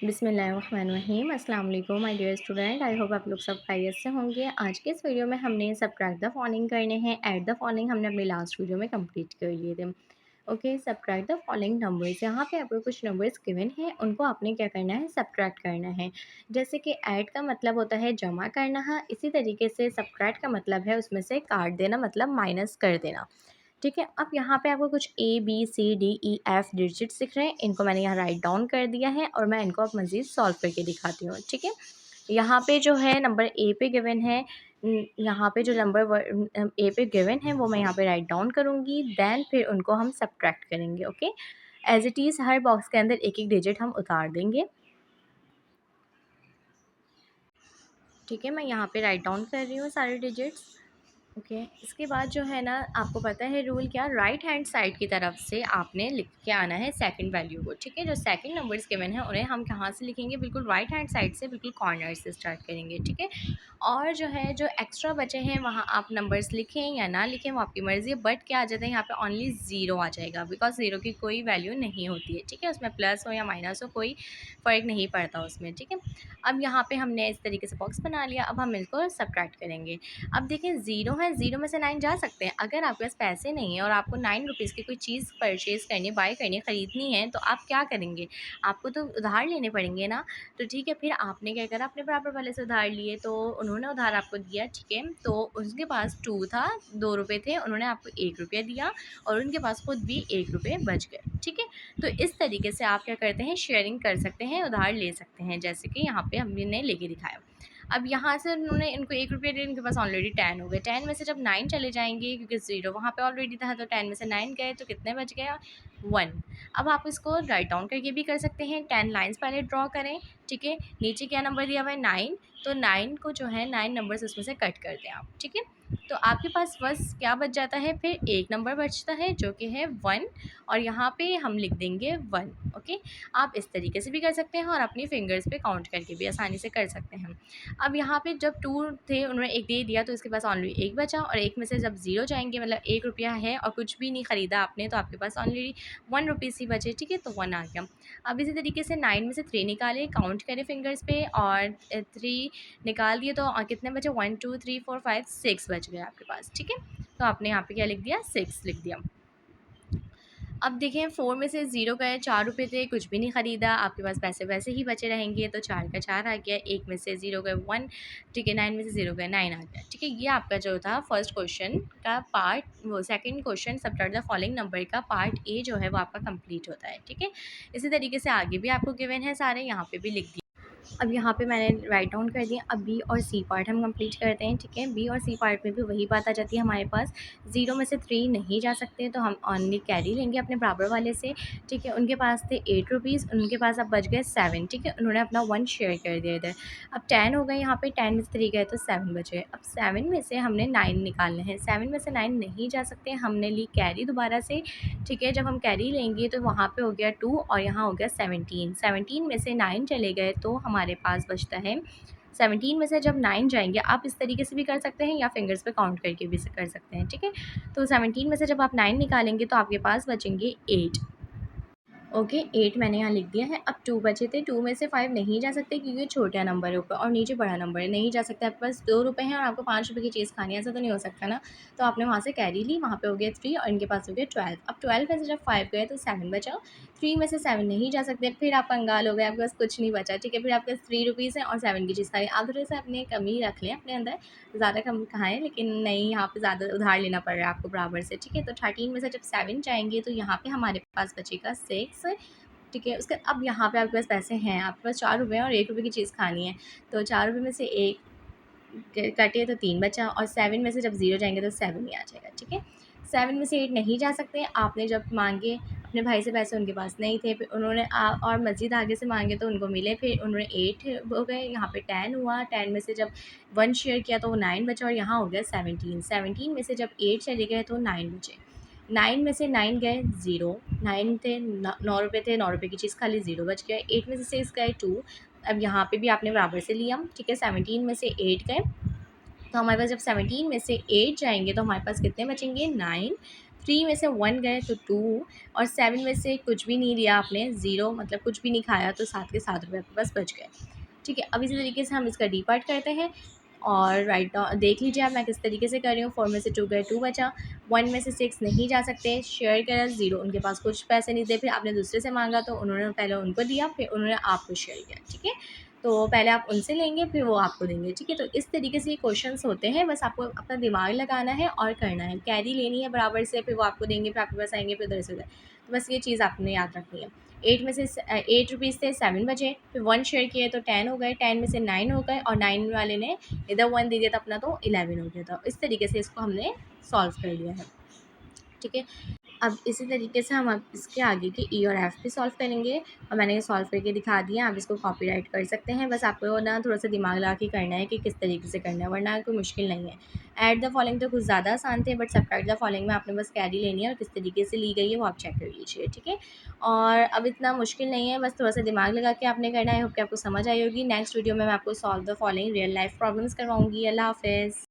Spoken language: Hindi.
बिस्मिल्लाहिर्रहमानिर्रहीम अस्सलाम वालेकुम my dear student. I hope आप लोग सब खैरियत से होंगे। आज के इस वीडियो में हमने सबट्रैक्ट द फॉलोइंग करने हैं। ऐड द फॉलोइंग हमने अपनी लास्ट वीडियो में कंप्लीट कर लिए थे। Okay, subtract the following numbers. यहाँ पे आपको कुछ नंबर्स गिवन हैं, उनको आपने क्या करना है, सबट्रैक्ट करना है। जैसे कि ऐड का मतलब होता है जमा करना है, इसी तरीके से सबट्रैक्ट का मतलब है उसमें से काट देना, मतलब माइनस कर देना। ठीक है, अब यहाँ पे आपको कुछ A B C D E F digits दिख रहे हैं, इनको मैंने यहाँ राइट डाउन कर दिया है और मैं इनको अब मज़ीद सॉल्व करके दिखाती हूँ। ठीक है, यहाँ पे जो है नंबर ए पे गिवन है, यहाँ पे जो नंबर ए पे गिवन है वो मैं यहाँ पे राइट डाउन करूँगी, देन फिर उनको हम सब्ट्रैक्ट करेंगे। ओके, एज इट इज़ हर बॉक्स के अंदर एक एक डिजिट हम उतार देंगे। ठीक है, मैं यहाँ पे राइट डाउन कर रही हूँ सारे डिजिट्स। ओके, इसके बाद जो है ना, आपको पता है रूल क्या, राइट हैंड साइड की तरफ से आपने लिख के आना है सेकंड वैल्यू को। ठीक है, जो सेकंड नंबर्स गिवन है उन्हें हम कहाँ से लिखेंगे, बिल्कुल राइट हैंड साइड से, बिल्कुल कॉर्नर से स्टार्ट करेंगे। ठीक है, और जो है जो एक्स्ट्रा बचे हैं वहाँ आप नंबर्स लिखें या ना लिखें वो आपकी मर्ज़ी है, बट क्या आ जाता है यहाँ पे ओनली ज़ीरो आ जाएगा, बिकॉज ज़ीरो की कोई वैल्यू नहीं होती है। ठीक है, उसमें प्लस हो या माइनस हो कोई फ़र्क नहीं पड़ता उसमें। ठीक है, अब यहाँ पे हमने इस तरीके से बॉक्स बना लिया, अब हम इसको सब्ट्रैक्ट करेंगे। अब देखिए ज़ीरो है, ज़ीरो में से 9 जा सकते हैं। अगर आपके पास पैसे नहीं है और आपको 9 रुपीज़ की कोई चीज़ परचेज़ करनी है, बाय करनी है, ख़रीदनी है, तो आप क्या करेंगे? आपको तो उधार लेने पड़ेंगे ना। तो ठीक है, फिर आपने क्या करा, अपने बराबर वाले से उधार लिए, तो उन्होंने उधार आपको दिया। ठीक है, तो उसके पास 2 था, 2 रुपये थे, उन्होंने आपको 1 रुपया दिया और उनके पास खुद भी 1 रुपये बच गए। ठीक है, तो इस तरीके से आप क्या करते हैं, शेयरिंग कर सकते हैं, उधार ले सकते हैं, जैसे कि यहाँ पे हमने लेके दिखाया। अब यहाँ से उन्होंने इनको 1 रुपया दिया, इनके पास ऑलरेडी 10 हो गए। 10 में से जब 9 चले जाएँगे, क्योंकि ज़ीरो वहाँ पे ऑलरेडी था, तो 10 में से 9 गए तो कितने बच गया, 1। अब आप इसको राइट डाउन करके भी कर सकते हैं। 10 लाइन्स पहले ड्रॉ करें। ठीक है, नीचे क्या नंबर दिया हुआ है, 9, तो 9 को जो है 9 नंबर्स उसमें से कट कर दें आप। ठीक है, तो आपके पास बस क्या बच जाता है, फिर एक नंबर बचता है जो कि है 1, और यहाँ पे हम लिख देंगे 1। ओके, आप इस तरीके से भी कर सकते हैं और अपनी फिंगर्स पे काउंट करके भी आसानी से कर सकते हैं। अब यहाँ पे जब 2 थे, उन्होंने 1 दे दिया, तो इसके पास ऑनली 1 बचा, और 1 में से जब 0 जाएँगे, मतलब 1 रुपया है और कुछ भी नहीं ख़रीदा आपने, तो आपके पास ऑनली 1 रुपीज़ ही बचे। ठीक है, तो 1 आ गया। अब इसी तरीके से 9 में से 3 निकाले, काउंट करें फिंगर्स पे, और 3 निकाल दिए, तो कितने बचे, 1 2 3 4 5 6 बच गए आपके पास। ठीक है, तो आपने यहाँ पे क्या लिख दिया, 6 लिख दिया। अब देखें, 4 में से 0 गए, 4 रुपये थे, कुछ भी नहीं ख़रीदा, आपके पास पैसे वैसे ही बचे रहेंगे, तो 4 का 4 आ गया। 1 में से 0 गए, 1। ठीक है, 9 में से 0 गए, 9 आ गया। ठीक है, ये आपका जो था फर्स्ट क्वेश्चन का पार्ट, वो second question subtract the following number का पार्ट ए जो है वो आपका कंप्लीट होता है। ठीक है, इसी तरीके से आगे भी आपको गिवन है सारे, यहाँ पे भी लिख दिए। अब यहाँ पे मैंने राइट डाउन कर दिया। अब बी और सी पार्ट हम कंप्लीट करते हैं। ठीक है, बी और सी पार्ट में भी वही बात आ जाती है हमारे पास, 0 में से 3 नहीं जा सकते, तो हम ओनली कैरी लेंगे अपने बराबर वाले से। ठीक है, उनके पास थे 8 रुपीज़, उनके पास अब बच गए 7। ठीक है, उन्होंने अपना 1 शेयर कर दिया इधर। अब 10 हो गए, यहाँ पे 10 में से 3 गए तो 7 बचे। अब 7 में से हमने 9 निकालने हैं। 7 में से 9 नहीं जा सकते, हमने ली कैरी दोबारा से। ठीक है, जब हम कैरी लेंगे तो वहाँ पे हो गया 2 और यहाँ हो गया 17। 17 में से 9 चले गए, तो हमारे पास बचता है 17 में से जब 9 जाएँगे, आप इस तरीके से भी कर सकते हैं या फिंगर्स पे काउंट करके भी कर सकते हैं। ठीक है, तो 17 में से जब आप 9 निकालेंगे तो आपके पास बचेंगे 8। ओके, 8 मैंने यहाँ लिख दिया है। अब 2 बचे थे, 2 में से 5 नहीं जा सकते क्योंकि छोटा नंबर है ऊपर और नीचे बड़ा नंबर है, नहीं जा सकते। आपके पास 2 रुपए हैं और आपको 5 रुपए की चीज़ खानी है, ऐसा तो नहीं हो सकता ना। तो आपने वहाँ से कैरी ली, वहाँ पे हो गया 3 और इनके पास हो गया 12। अब 12 में से जब 5 गए तो 7 बचा। 3 में से 7 नहीं जा सकते, फिर आप कंगाल हो गए, आपके पास कुछ नहीं बचा। ठीक है, फिर आपके पास 3 रुपीज़ हैं और 7 की चीज़ खानी है। आप थोड़े-से अपनी कमी रख लें अपने अंदर, ज़्यादा कम खाएँ, लेकिन नहीं, यहाँ पे ज़्यादा उधार लेना पड़ रहा है आपको बराबर से। ठीक है, तो 13 में से जब 7 जाएँगे तो यहाँ पे हमारे पास बचेगा 6। ठीक है, उसके अब यहाँ पे आपके पास पैसे हैं, आपके पास 4 रुपए हैं और 1 रुपए की चीज़ खानी है, तो 4 रुपए में से 1 कटे तो 3 बचा, और 7 में से जब 0 जाएँगे तो 7 ही आ जाएगा। ठीक है, 7 में से 8 नहीं जा सकते, आपने जब माँगे अपने भाई से पैसे, उनके पास नहीं थे, फिर उन्होंने और मज़ीद आगे से माँगे तो उनको मिले, फिर उन्होंने 8 हो गए, यहाँ पे 10 हुआ। 10 में से जब 1 शेयर किया तो वो 9 बचा और यहाँ हो गया 17। 17 में से जब 8 चले गए तो 9 बचे। 9 में से 9 गए, 0। 9 थे, 9 रुपए थे, 9 रुपए की चीज़ खाली, 0 बच गया। 8 में से 6 गए, 2। अब यहाँ पे भी आपने बराबर से लिया। ठीक है, 17 में से 8 गए, तो हमारे पास जब 17 में से 8 जाएँगे तो हमारे पास कितने बचेंगे, 9। 3 में से 1 गए तो 2, और 7 में से कुछ भी नहीं लिया आपने, 0 मतलब कुछ भी नहीं खाया, तो 7 के 7 रुपये आपके पास बच गए। ठीक है, अब इसी तरीके से हम इसका डी पार्ट करते हैं और राइट डाउन देख लीजिए आप मैं किस तरीके से कर रही हूँ। 4 में से 2 गए 2 बचा, 1 में से 6 नहीं जा सकते, शेयर करा 0, उनके पास कुछ पैसे नहीं थे, फिर आपने दूसरे से मांगा तो उन्होंने पहले उनको दिया, फिर उन्होंने आपको शेयर किया। ठीक है, तो पहले आप उनसे लेंगे फिर वो आपको देंगे। ठीक है, तो इस तरीके से ये क्वेश्चंस होते हैं, बस आपको अपना दिमाग लगाना है और करना है। कैरी लेनी है बराबर से, फिर वो आपको देंगे, फिर आपके पास आएंगे, फिर उधर से उधर। तो बस ये चीज़ आपने याद रखनी है। 8 में से 8 रुपीज़ थे, 7 बचे, फिर 1 शेयर किए तो 10 हो गए, 10 में से 9 हो गए, और 9 वाले ने इधर 1 दे दिया था अपना, तो 11 हो गया था। इस तरीके से इसको हमने सॉल्व कर लिया है। ठीक है, अब इसी तरीके से हम अब इसके आगे के ई और एफ भी सॉल्व करेंगे, और मैंने ये सॉल्व करके दिखा दिया। आप इसको कॉपीराइट कर सकते हैं, बस आपको ना थोड़ा सा दिमाग लगा के करना है कि किस तरीके से करना है, वरना कोई मुश्किल नहीं है। ऐड द फॉलोइंग तो कुछ ज़्यादा आसान थे, बट सबट्रैक्ट द फॉलोइंग में आपने बस कैरी लेनी है और किस तरीके से ली गई है वो आप चेक कर लीजिए। ठीक है, और अब इतना मुश्किल नहीं है, बस थोड़ा सा दिमाग लगा के आपने करना है। होप कि आपको समझ आई होगी। नेक्स्ट वीडियो में मैं आपको solve the following real life problems करवाऊँगी। अल्लाह हाफ़िज़।